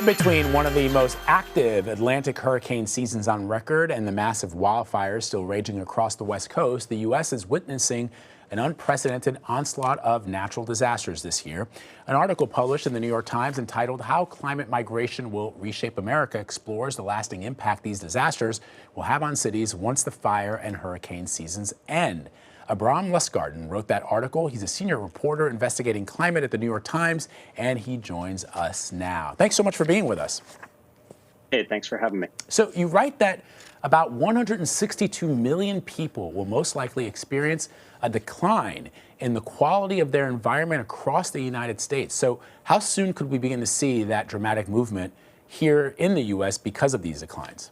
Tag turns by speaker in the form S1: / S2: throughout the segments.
S1: Between one of the most active Atlantic hurricane seasons on record and the massive wildfires still raging across the West Coast, the U.S. is witnessing an unprecedented onslaught of natural disasters this year. An article published in the New York Times entitled "How Climate Migration Will Reshape America" explores the lasting impact these disasters will have on cities once the fire and hurricane seasons end. Abrahm Lustgarten wrote that article. He's a senior reporter investigating climate at the New York Times, and he joins us now. Thanks so much for being with us.
S2: Hey, thanks for having me.
S1: So you write that about 162 million people will most likely experience a decline in the quality of their environment across the United States. So how soon could we begin to see that dramatic movement here in the U.S. because of these declines?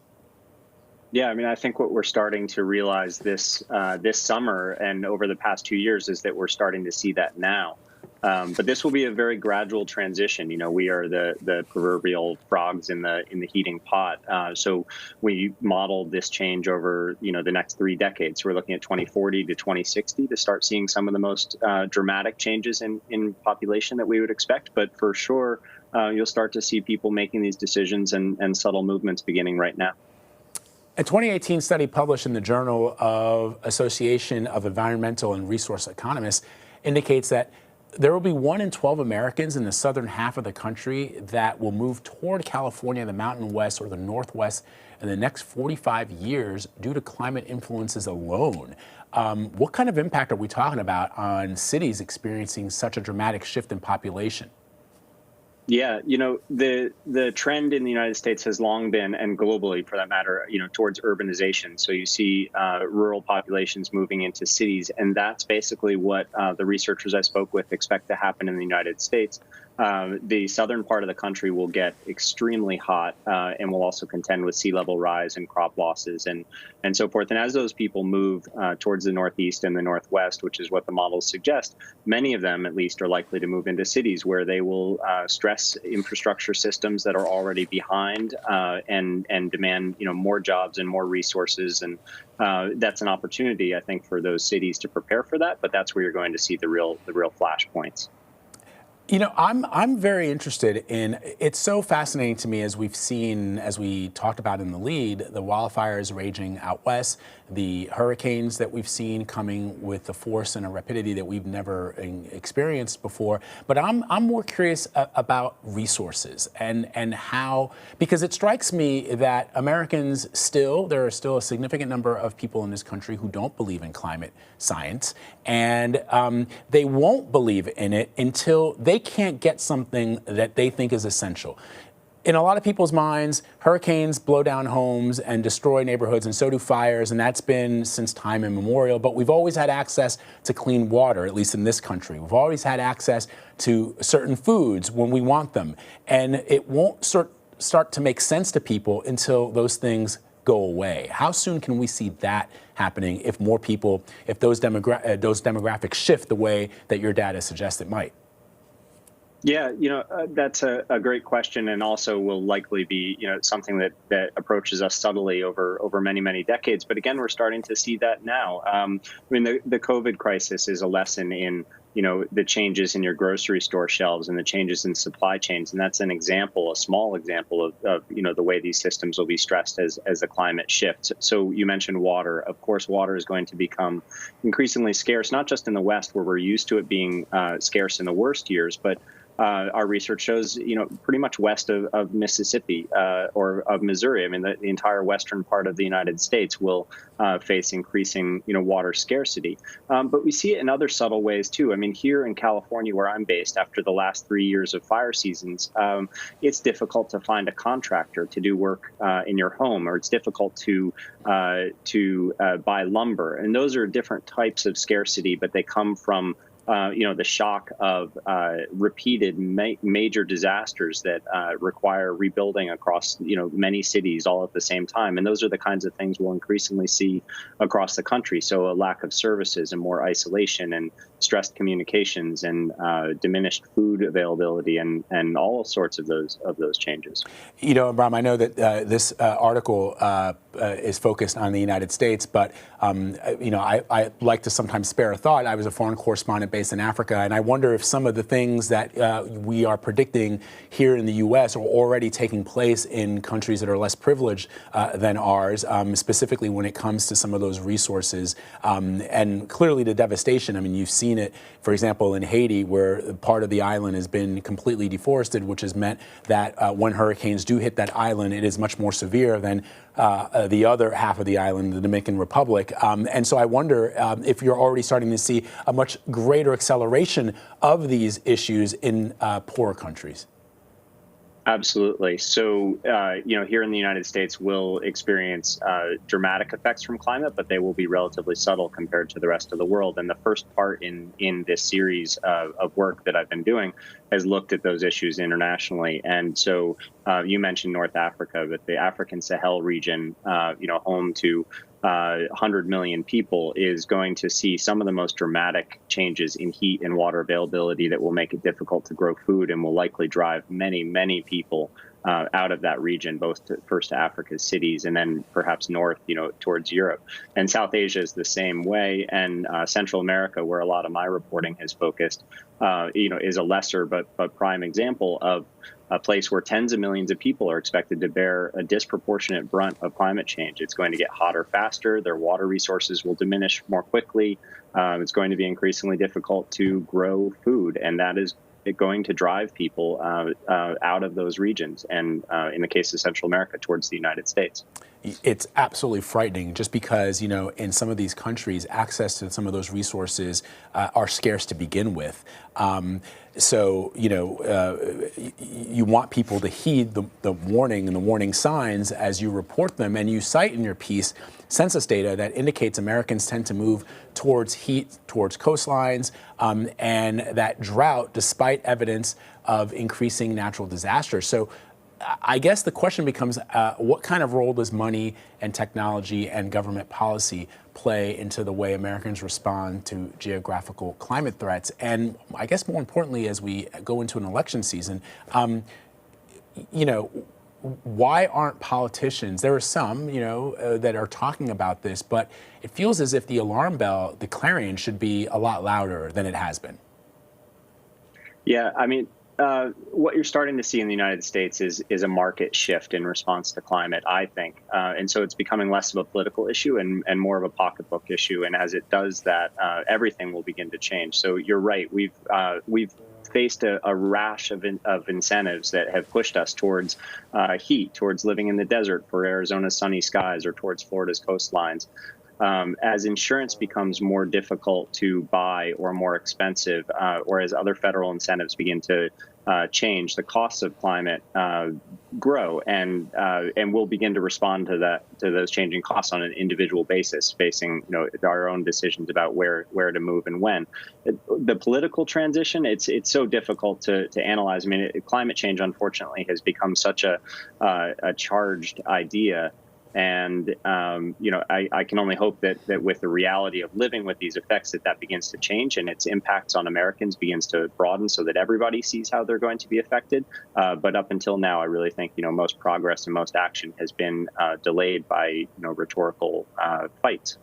S2: Yeah, I mean, I think what we're starting to realize this summer and over the past 2 years is that we're starting to see that now. But this will be a very gradual transition. You know, we are the proverbial frogs in the heating pot. So we modeled this change over, the next 3 decades. So we're looking at 2040 to 2060 to start seeing some of the most dramatic changes in population that we would expect. But for sure, you'll start to see people making these decisions and subtle movements beginning right now.
S1: A 2018 study published in the Journal of Association of Environmental and Resource Economists indicates that there will be 1 in 12 Americans in the southern half of the country that will move toward California, the Mountain West, or the Northwest in the next 45 years due to climate influences alone. What kind of impact are we talking about on cities experiencing such a dramatic shift in population?
S2: Yeah, the trend in the United States has long been, and globally for that matter, towards urbanization. So you see rural populations moving into cities, and that's basically what the researchers I spoke with expect to happen in the United States. The southern part of the country will get extremely hot and will also contend with sea level rise and crop losses and so forth. And as those people move towards the Northeast and the Northwest, which is what the models suggest, many of them at least are likely to move into cities where they will stress infrastructure systems that are already behind and demand more jobs and more resources. And that's an opportunity, I think, for those cities to prepare for that. But that's where you're going to see the real flashpoints.
S1: I'm very interested in, it's so fascinating to me as we've seen, as we talked about in the lead, the wildfires raging out west, the hurricanes that we've seen coming with a force and a rapidity that we've never experienced before. But I'm more curious about resources and how, because it strikes me that Americans there are still a significant number of people in this country who don't believe in climate science, and they won't believe in it until they can't get something that they think is essential. In a lot of people's minds, hurricanes blow down homes and destroy neighborhoods, and so do fires, and that's been since time immemorial. But we've always had access to clean water, at least in this country. We've always had access to certain foods when we want them, and it won't start to make sense to people until those things go away. How soon can we see that happening if more people, if those demographics shift the way that your data suggests it might?
S2: Yeah, that's a great question, and also will likely be, something that approaches us subtly over many, many decades. But again, we're starting to see that now. The COVID crisis is a lesson in, the changes in your grocery store shelves and the changes in supply chains. And that's an example, a small example of the way these systems will be stressed as the climate shifts. So you mentioned water. Of course, water is going to become increasingly scarce, not just in the West, where we're used to it being scarce in the worst years, but our research shows, pretty much west of Mississippi or of Missouri. I mean, the entire western part of the United States will face increasing, water scarcity. But we see it in other subtle ways, too. I mean, here in California, where I'm based, after the last 3 years of fire seasons, it's difficult to find a contractor to do work in your home, or it's difficult to buy lumber. And those are different types of scarcity, but they come from the shock of repeated major disasters that require rebuilding across, many cities all at the same time. And those are the kinds of things we'll increasingly see across the country. So a lack of services and more isolation and stressed communications and diminished food availability and all sorts of those changes.
S1: Abrahm, I know that this article is focused on the United States, but I like to sometimes spare a thought. I was a foreign correspondent based in Africa, and I wonder if some of the things that we are predicting here in the U.S. are already taking place in countries that are less privileged than ours, specifically when it comes to some of those resources, and clearly the devastation. I mean, you've seen it, for example, in Haiti, where part of the island has been completely deforested, which has meant that when hurricanes do hit that island, it is much more severe than the other half of the island, the Dominican Republic. And so I wonder if you're already starting to see a much greater acceleration of these issues in poorer countries.
S2: Absolutely. So, here in the United States, we'll experience dramatic effects from climate, but they will be relatively subtle compared to the rest of the world. And the first part in this series of work that I've been doing has looked at those issues internationally. And so you mentioned North Africa, but the African Sahel region, home to 100 million people, is going to see some of the most dramatic changes in heat and water availability that will make it difficult to grow food and will likely drive many, many people out of that region, first to Africa's cities and then perhaps north, towards Europe. And South Asia is the same way. And Central America, where a lot of my reporting has focused, is a lesser but prime example of a place where tens of millions of people are expected to bear a disproportionate brunt of climate change. It's going to get hotter faster. Their water resources will diminish more quickly. It's going to be increasingly difficult to grow food, and that is going to drive people out of those regions, and in the case of Central America, towards the United States.
S1: It's absolutely frightening, just because, in some of these countries, access to some of those resources are scarce to begin with. So, you want people to heed the warning and the warning signs as you report them. And you cite in your piece census data that indicates Americans tend to move towards heat, towards coastlines, and that drought, despite evidence of increasing natural disasters. So I guess the question becomes, what kind of role does money and technology and government policy play into the way Americans respond to geographical climate threats? And I guess more importantly, as we go into an election season, why aren't politicians, there are some, that are talking about this, but it feels as if the alarm bell, the clarion, should be a lot louder than it has been.
S2: Yeah, I mean, what you're starting to see in the United States is a market shift in response to climate, I think. And so it's becoming less of a political issue and more of a pocketbook issue. And as it does that, everything will begin to change. So you're right. We've faced a rash of incentives that have pushed us towards heat, towards living in the desert for Arizona's sunny skies, or towards Florida's coastlines. As insurance becomes more difficult to buy or more expensive, or as other federal incentives begin to change, the costs of climate grow, and we'll begin to respond to those changing costs on an individual basis, facing our own decisions about where to move and when. The political transition, it's so difficult to analyze. I mean, climate change, unfortunately, has become such a charged idea. And, I can only hope that with the reality of living with these effects, that begins to change and its impacts on Americans begins to broaden so that everybody sees how they're going to be affected. But up until now, I really think, most progress and most action has been delayed by, rhetorical fights.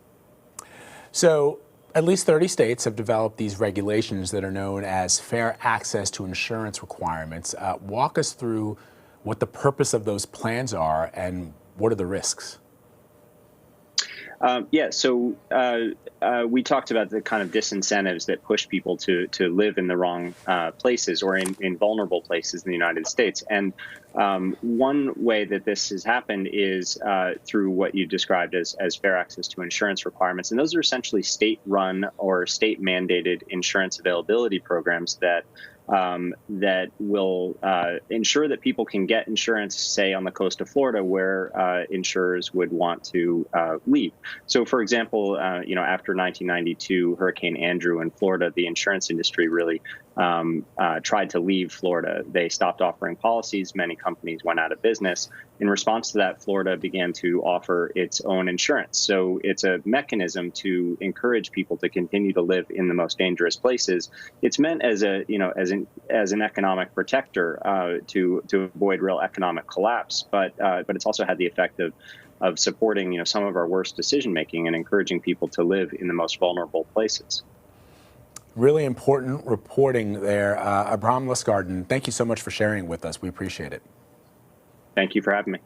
S1: So at least 30 states have developed these regulations that are known as fair access to insurance requirements. Walk us through what the purpose of those plans are and what are the risks?
S2: So we talked about the kind of disincentives that push people to live in the wrong places or in vulnerable places in the United States. And one way that this has happened is through what you described as fair access to insurance requirements. And those are essentially state-run or state-mandated insurance availability programs that will ensure that people can get insurance, say, on the coast of Florida, where insurers would want to leave. So, for example, after 1992 Hurricane Andrew in Florida, the insurance industry really tried to leave Florida. They stopped offering policies. Many companies went out of business. In response to that, Florida began to offer its own insurance. So it's a mechanism to encourage people to continue to live in the most dangerous places. It's meant as an economic protector to avoid real economic collapse, but it's also had the effect of of supporting, some of our worst decision making and encouraging people to live in the most vulnerable places.
S1: Really important reporting there. Abrahm Lustgarten, thank you so much for sharing with us. We appreciate it.
S2: Thank you for having me.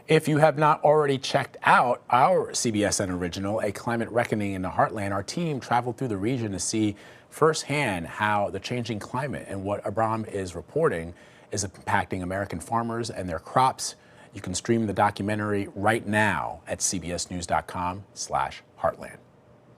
S1: If you have not already checked out our CBSN original, A Climate Reckoning in the Heartland, our team traveled through the region to see firsthand how the changing climate and what Abrahm is reporting is impacting American farmers and their crops. You can stream the documentary right now at cbsnews.com/heartland.